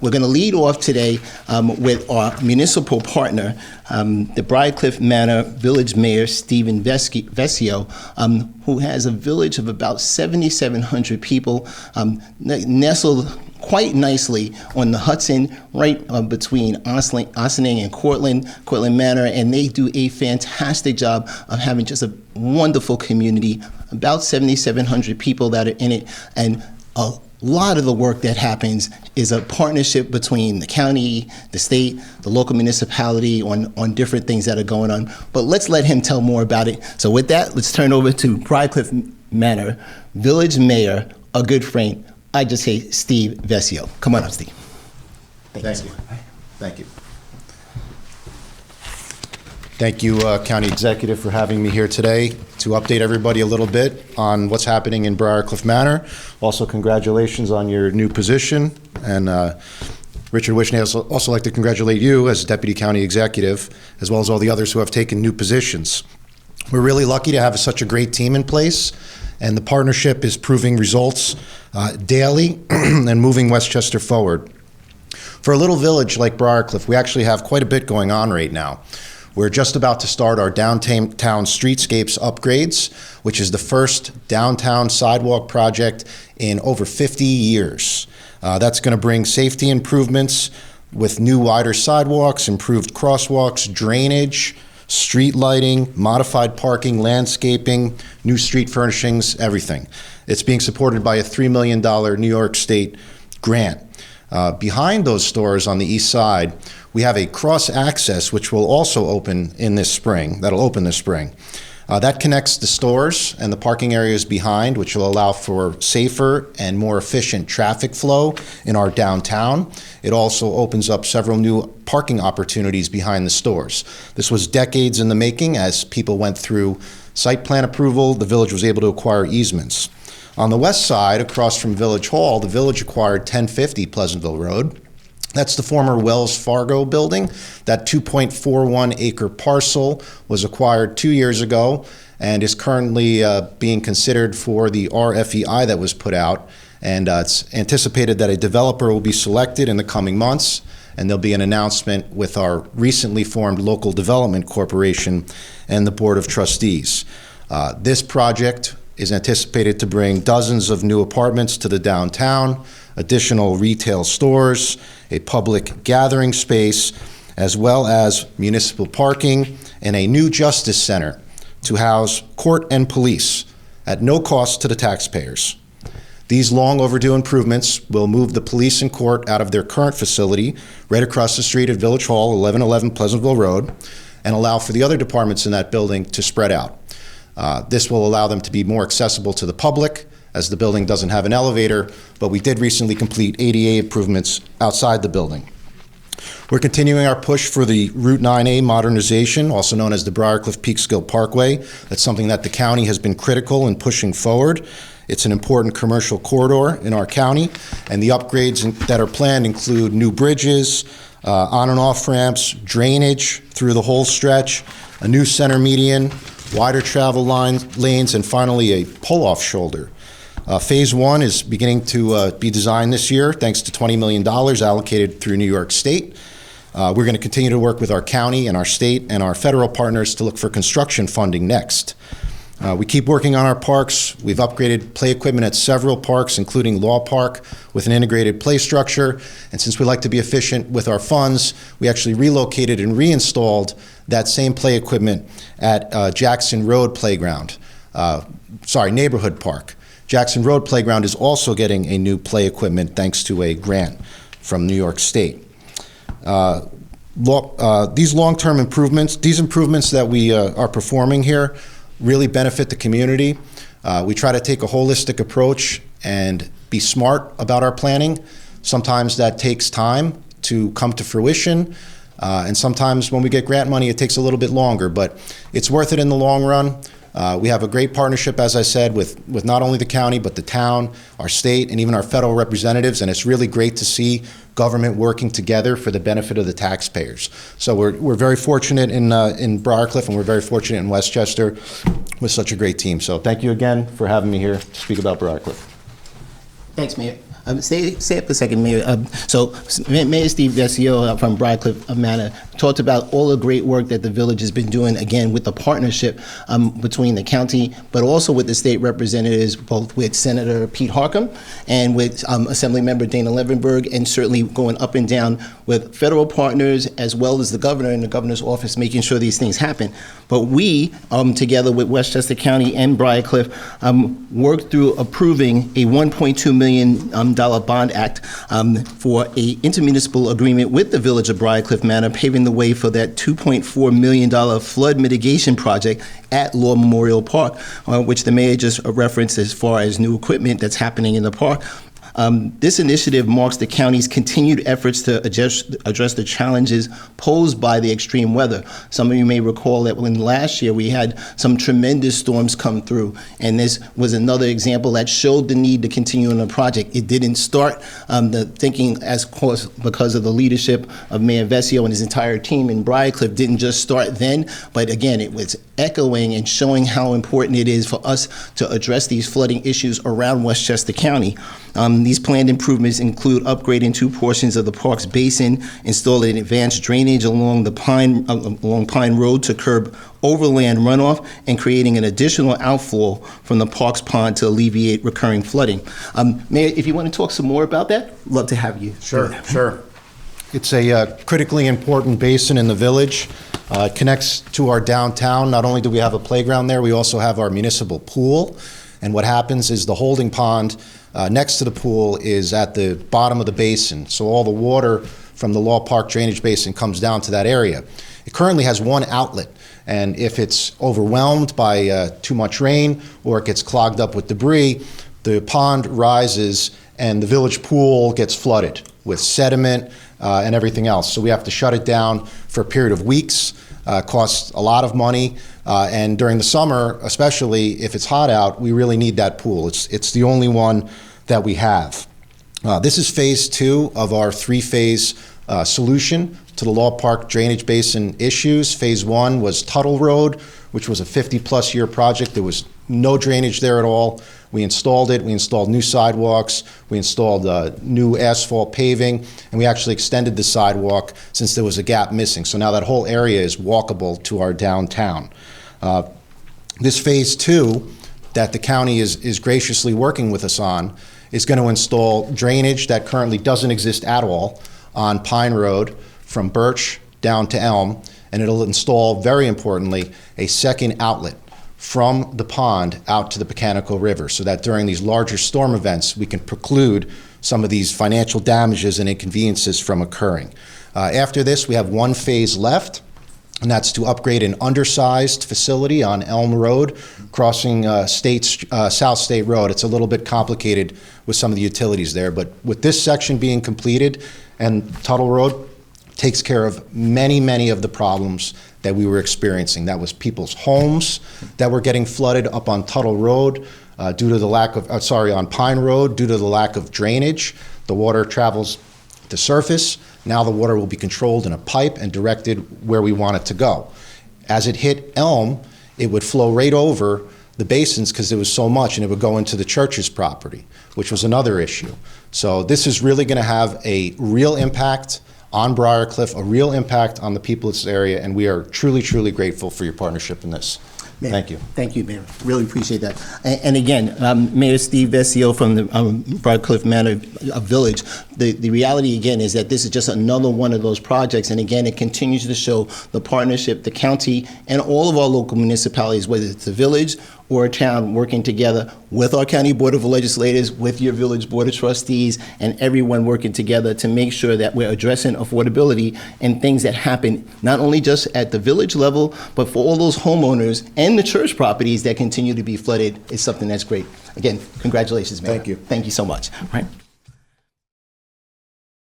we're going to lead off today with our municipal partner, the Briarcliff Manor Village Mayor, Stephen Vescio, who has a village of about 7,700 people nestled quite nicely on the Hudson, right between Ossining and Cortland Manor, and they do a fantastic job of having just a wonderful community, about 7,700 people that are in it, and a lot of the work that happens is a partnership between the county, the state, the local municipality on different things that are going on. But let's let him tell more about it. So with that, let's turn over to Briarcliff Manor Village Mayor, a good friend, I just say Steve Vescio. Come on up, Steve. Thank you. Thank you. Thank you, County Executive, for having me here today to update everybody a little bit on what's happening in Briarcliff Manor. Also, congratulations on your new position. And Richard Wishney, I'd also like to congratulate you as Deputy County Executive, as well as all the others who have taken new positions. We're really lucky to have such a great team in place, and the partnership is proving results daily and moving Westchester forward. For a little village like Briarcliff, we actually have quite a bit going on right now. We're just about to start our downtown streetscapes upgrades, which is the first downtown sidewalk project in over 50 years. That's going to bring safety improvements with new wider sidewalks, improved crosswalks, drainage, street lighting, modified parking, landscaping, new street furnishings, everything. It's being supported by a $3 million New York State grant. Behind those stores on the east side, we have a cross access which will also open in this spring, that'll open this spring. That connects the stores and the parking areas behind, which will allow for safer and more efficient traffic flow in our downtown. It also opens up several new parking opportunities behind the stores. This was decades in the making. As people went through site plan approval, the village was able to acquire easements. On the west side, across from Village Hall, the village acquired 1050 Pleasantville Road. That's the former Wells Fargo building. That 2.41 acre parcel was acquired 2 years ago and is currently being considered for the RFEI that was put out. And it's anticipated that a developer will be selected in the coming months, and there'll be an announcement with our recently formed Local Development Corporation and the Board of Trustees. This project is anticipated to bring dozens of new apartments to the downtown, additional retail stores, a public gathering space, as well as municipal parking and a new justice center to house court and police at no cost to the taxpayers. These long overdue improvements will move the police and court out of their current facility right across the street at Village Hall, 1111 Pleasantville Road, and allow for the other departments in that building to spread out. This will allow them to be more accessible to the public, as the building doesn't have an elevator, but we did recently complete ADA improvements outside the building. We're continuing our push for the Route 9A modernization, also known as the Briarcliff Peekskill Parkway. That's something that the county has been critical in pushing forward. It's an important commercial corridor in our county, and the upgrades that are planned include new bridges, on and off ramps, drainage through the whole stretch, a new center median, wider travel lanes, and finally a pull-off shoulder. Phase 1 is beginning to be designed this year, thanks to $20 million allocated through New York State. We're going to continue to work with our county and our state and our federal partners to look for construction funding next. We keep working on our parks. We've upgraded play equipment at several parks, including Law Park, with an integrated play structure. And since we like to be efficient with our funds, we actually relocated and reinstalled that same play equipment at Jackson Road Playground, Neighborhood Park. Jackson Road Playground is also getting a new play equipment thanks to a grant from New York State. These long-term improvements, these improvements that we are performing here really benefit the community. We try to take a holistic approach and be smart about our planning. Sometimes that takes time to come to fruition, and sometimes when we get grant money, it takes a little bit longer, but it's worth it in the long run. We have a great partnership, as I said, with not only the county, but the town, our state, and even our federal representatives, and it's really great to see government working together for the benefit of the taxpayers. So we're very fortunate in Briarcliff, and we're very fortunate in Westchester with such a great team. So thank you again for having me here to speak about Briarcliff. Thanks, Mayor. Stay up a second, Mayor. So Mayor Steve Vescio from Briarcliff Manor talked about all the great work that the village has been doing, again, with the partnership between the county, but also with the state representatives, both with Senator Pete Harcum and with Assemblymember Dana Levenberg, and certainly going up and down with federal partners, as well as the governor and the governor's office, making sure these things happen. But we, together with Westchester County and Briarcliff, worked through approving a $1.2 million bond act for a intermunicipal agreement with the village of Briarcliff Manor, paving the way for that $2.4 million flood mitigation project at Law Memorial Park, which the mayor just referenced as far as new equipment that's happening in the park. This initiative marks the county's continued efforts to address the challenges posed by the extreme weather. Some of you may recall that when last year we had some tremendous storms come through, and this was another example that showed the need to continue on the project. It didn't start the thinking, as course, because of the leadership of Mayor Vescio and his entire team in Briarcliff didn't just start then, but again, it was echoing and showing how important it is for us to address these flooding issues around Westchester County. These planned improvements include upgrading 2 portions of the park's basin, installing advanced drainage along Pine Road to curb overland runoff, and creating an additional outflow from the park's pond to alleviate recurring flooding. Mayor, if you want to talk some more about that, love to have you. Sure. It's a critically important basin in the village. It connects to our downtown. Not only do we have a playground there, we also have our municipal pool. And what happens is the holding pond next to the pool is at the bottom of the basin. So all the water from the Law Park drainage basin comes down to that area. It currently has one outlet. And if it's overwhelmed by too much rain or it gets clogged up with debris, the pond rises and the village pool gets flooded with sediment and everything else. So we have to shut it down for a period of weeks. Costs a lot of money. And during the summer, especially if it's hot out, we really need that pool. It's the only one that we have. This is phase 2 of our 3-phase solution to the Law Park drainage basin issues. Phase 1 was Tuttle Road, which was a 50-plus year project. There was no drainage there at all. We installed it. We installed new sidewalks. We installed new asphalt paving, and we actually extended the sidewalk since there was a gap missing. So now that whole area is walkable to our downtown. This phase 2 that the county is graciously working with us on is going to install drainage that currently doesn't exist at all on Pine Road from Birch down to Elm, and it'll install, very importantly, a second outlet from the pond out to the Pecanico River, so that during these larger storm events, we can preclude some of these financial damages and inconveniences from occurring. After this, we have 1 phase left, and that's to upgrade an undersized facility on Elm Road, crossing South State Road. It's a little bit complicated with some of the utilities there, but with this section being completed, and Tuttle Road takes care of many of the problems that we were experiencing. That was people's homes that were getting flooded up on Tuttle Road due to the lack of, on Pine Road, due to the lack of drainage. The water travels to surface. Now the water will be controlled in a pipe and directed where we want it to go. As it hit Elm, it would flow right over the basins because there was so much, and it would go into the church's property, which was another issue. So this is really going to have a real impact on Briarcliff, a real impact on the people of this area, and we are truly grateful for your partnership in this. Mayor, thank you. Thank you, Mayor. Really appreciate that. And again, Mayor Steve Vescio from the Briarcliff Manor Village, the reality again is that this is just another one of those projects, and again, it continues to show the partnership, the county, and all of our local municipalities, whether it's the village or a town, working together with our county board of legislators, with your village board of trustees, and everyone working together to make sure that we're addressing affordability and things that happen not only just at the village level, but for all those homeowners and the church properties that continue to be flooded is something that's great. Again, congratulations, Mayor. Thank you. Thank you so much. Right.